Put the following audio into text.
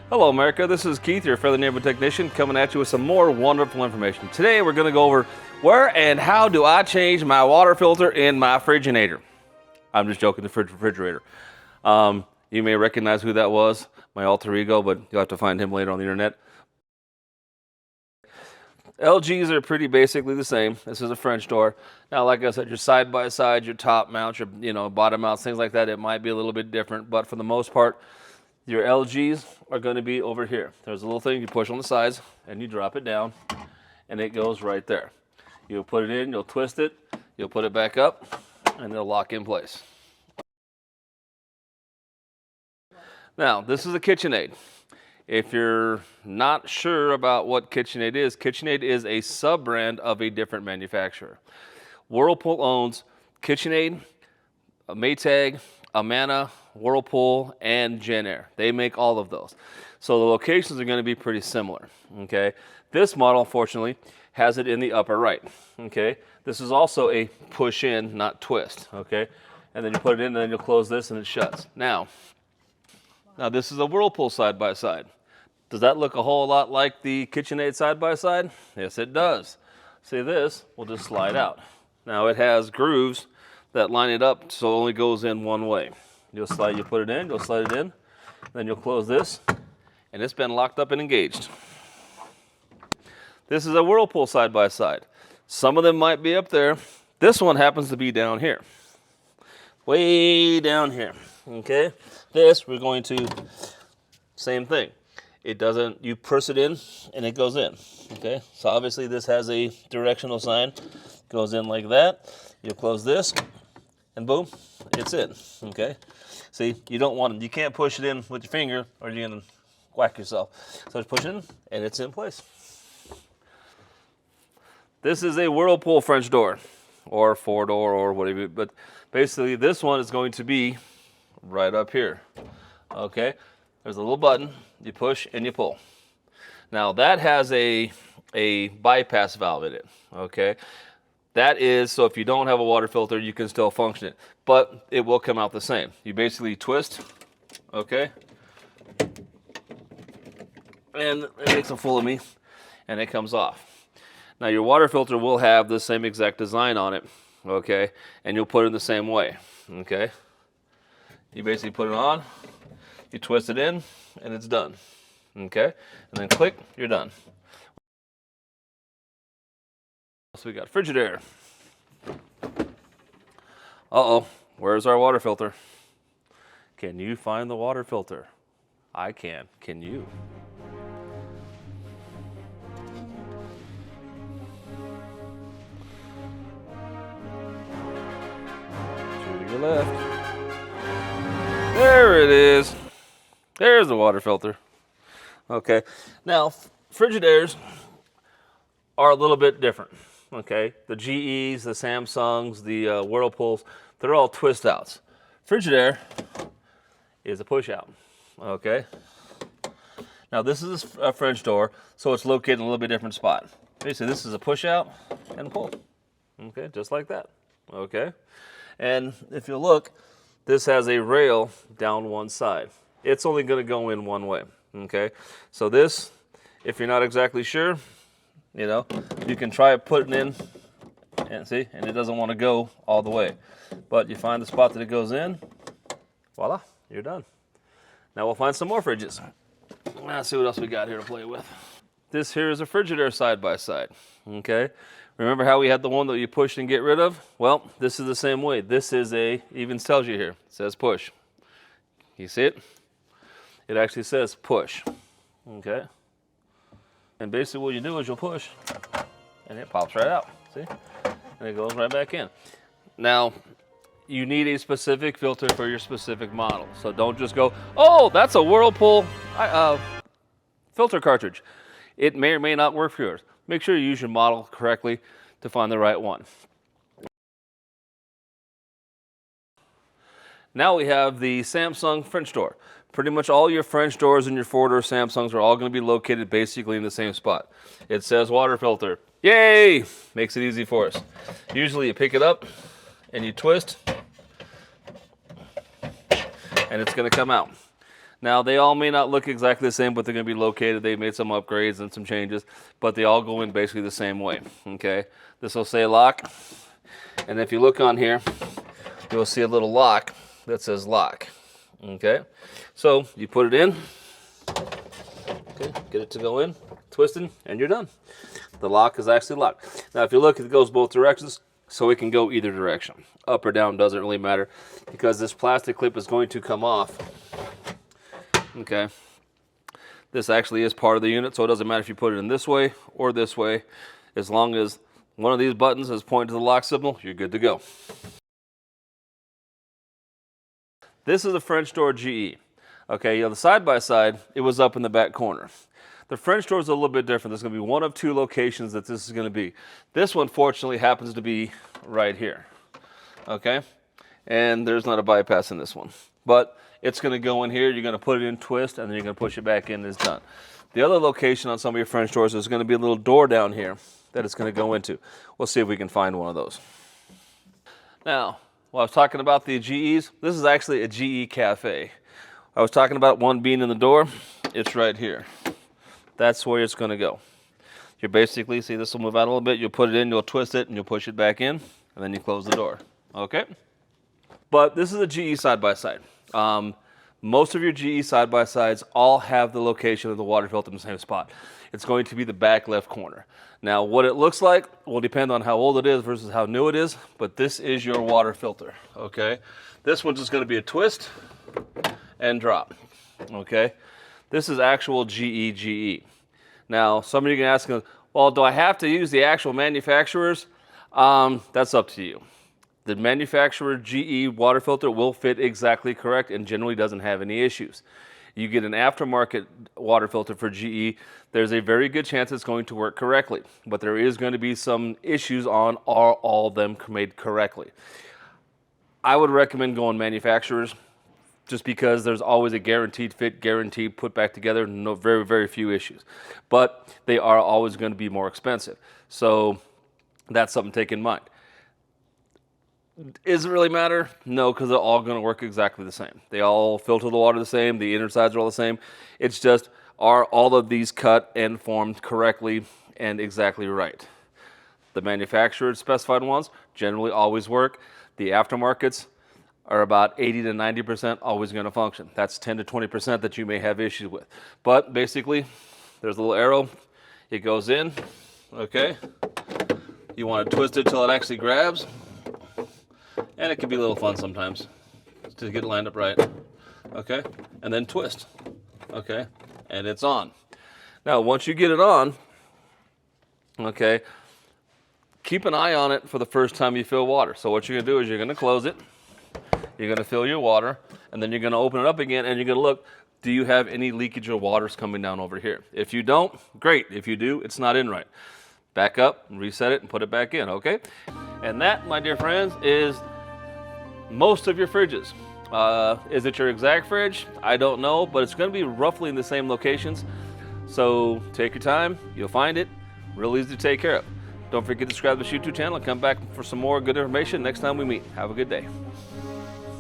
Hello America, this is Keith, your friendly neighborhood technician, coming at you with some more wonderful information. Today we're going to go over where and how do I change my water filter in my Frigidaire. I'm just joking, the refrigerator. You may recognize who that was, my alter ego, but you'll have to find him later on the internet. LGs are pretty basically the same. This is a French door. Now, like I said, your side by side, your top mount, your bottom mounts, things like that, it might be a little bit different, but for the most part, your LGs are going to be over here. There's a little thing you push on the sides and you drop it down and it goes right there. You'll put it in, you'll twist it, you'll put it back up, and it'll lock in place. Now, this is a Kitchenaid. If you're not sure about what Kitchenaid is a sub-brand of a different manufacturer. Whirlpool owns Kitchenaid, Maytag, Amana, Whirlpool, and Jenn-Air. They make all of those. So the locations are going to be pretty similar, okay? This model, unfortunately, has it in the upper right, okay? This is also a push in, not twist, okay? And then you put it in, and then you'll close this, and it shuts. Now this is a Whirlpool side-by-side. Does that look a whole lot like the Kitchenaid side-by-side? Yes, it does. See, this will just slide out. Now, it has grooves that line it up so it only goes in one way. You put it in, you'll slide it in, then you'll close this, and it's been locked up and engaged. This is a Whirlpool side-by-side. Some of them might be up there. This one happens to be down here. Way down here, okay? This, we're going to, same thing. It doesn't, you press it in, and it goes in, okay? So obviously this has a directional sign. Goes in like that. You'll close this, and boom, it's in, okay? See, you can't push it in with your finger or you're gonna whack yourself. So just push it in and it's in place. This is a Whirlpool French door or 4-door or whatever, but basically this one is going to be right up here, okay? There's a little button, you push and you pull. Now that has a bypass valve in it, okay? That is, so if you don't have a water filter, you can still function it, but it will come out the same. You basically twist, okay? And it makes a fool of me, and it comes off. Now your water filter will have the same exact design on it, okay? And you'll put it in the same way, okay? You basically put it on, you twist it in, and it's done, okay? And then click, you're done. So we got Frigidaire. Uh-oh, where's our water filter? Can you find the water filter? I can. Can you? To your left. There it is. There's the water filter. Okay, now Frigidaires are a little bit different. Okay, the GEs, the Samsungs, the Whirlpools, they're all twist outs. Frigidaire is a push out. Okay, now this is a French door, so it's located in a little bit different spot. Basically, this is a push out and a pull. Okay, just like that. Okay, and if you look, this has a rail down one side. It's only going to go in one way. Okay, so this, if you're not exactly sure, you can try putting in, and see, and it doesn't want to go all the way. But you find the spot that it goes in, voila, you're done. Now we'll find some more fridges. Let's see what else we got here to play with. This here is a Frigidaire side-by-side, okay? Remember how we had the one that you push and get rid of? Well, this is the same way. This is even tells you here, it says push. You see it? It actually says push, okay? And basically what you do is you'll push, and it pops right out, see? And it goes right back in. Now, you need a specific filter for your specific model. So don't just go, oh, that's a Whirlpool filter cartridge. It may or may not work for yours. Make sure you use your model correctly to find the right one. Now we have the Samsung French door. Pretty much all your French doors and your 4-door Samsungs are all going to be located basically in the same spot. It says water filter. Yay! Makes it easy for us. Usually you pick it up and you twist and it's going to come out. Now, they all may not look exactly the same, but they're going to be located. They made some upgrades and some changes, but they all go in basically the same way, okay? This will say lock, and if you look on here, you'll see a little lock that says lock, okay? So you put it in, okay, get it to go in, twisting, and you're done. The lock is actually locked. Now, if you look, it goes both directions, so it can go either direction. Up or down doesn't really matter, because this plastic clip is going to come off. Okay, this actually is part of the unit, so it doesn't matter if you put it in this way or this way. As long as one of these buttons is pointed to the lock signal, you're good to go. This is a French door GE. Okay, you know, the side-by-side, it was up in the back corner. The French door is a little bit different. There's going to be one of two locations that this is going to be. This one, fortunately, happens to be right here. Okay, and there's not a bypass in this one. But it's going to go in here, you're going to put it in, twist, and then you're going to push it back in, and it's done. The other location on some of your French doors is going to be a little door down here that it's going to go into. We'll see if we can find one of those. Now, while I was talking about the GEs, this is actually a GE cafe. I was talking about one being in the door. It's right here. That's where it's going to go. You basically, see this will move out a little bit, you'll put it in, you'll twist it, and you'll push it back in, and then you close the door. Okay? But this is a GE side-by-side. Most of your GE side-by-sides all have the location of the water filter in the same spot. It's going to be the back left corner. Now, what it looks like will depend on how old it is versus how new it is, but this is your water filter, okay? This one's just going to be a twist and drop, okay? This is actual GE. Now, some of you can ask, well, do I have to use the actual manufacturers? That's up to you. The manufacturer GE water filter will fit exactly correct and generally doesn't have any issues. You get an aftermarket water filter for GE, there's a very good chance it's going to work correctly, but there is going to be some issues on all of them made correctly. I would recommend going manufacturers just because there's always a guaranteed fit, guaranteed put back together, no, very, very few issues. But they are always going to be more expensive. So that's something to take in mind. Does it really matter? No, because they're all going to work exactly the same. They all filter the water the same. The inner sides are all the same. It's just, are all of these cut and formed correctly and exactly right? The manufacturer specified ones generally always work. The aftermarkets are about 80 to 90% always going to function. That's 10 to 20% that you may have issues with. But basically, there's a little arrow. It goes in, okay? You want to twist it till it actually grabs. And it can be a little fun sometimes to get it lined up right. Okay, and then twist. Okay, and it's on. Now, once you get it on, okay, keep an eye on it for the first time you fill water. So what you're gonna do is you're gonna close it, you're gonna fill your water, and then you're gonna open it up again, and you're gonna look, do you have any leakage or waters coming down over here? If you don't, great. If you do, it's not in right. Back up, reset it, and put it back in, okay? And that, my dear friends, is most of your fridges. Is it your exact fridge? I don't know, but it's going to be roughly in the same locations. So take your time, you'll find it. Real easy to take care of. Don't forget to subscribe to this YouTube channel and come back for some more good information next time we meet. Have a good day.